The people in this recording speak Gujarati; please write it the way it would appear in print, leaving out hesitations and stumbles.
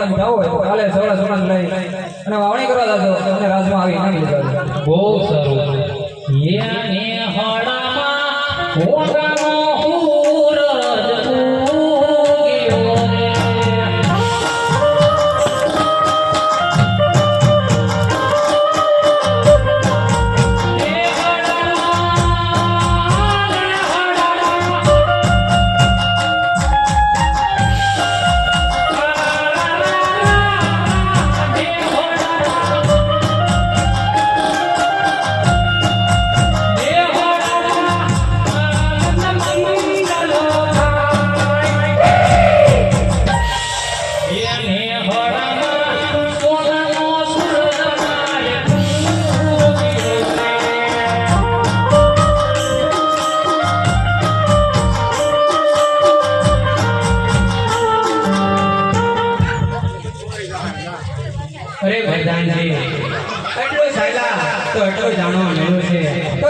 પટણ જાવ હોય તો કાલે સવારે સોના લઈ અને વાવણી કરવા જાજો તમને રાજમાં આવી નાખી દેજો બહુ સારું યાને હડામાં હોગાનો હુરજ ઉગ્યો રે અરે ભગવાનજી એટલો સાયલા તો એટલો જાણવા મળ્યું છે તો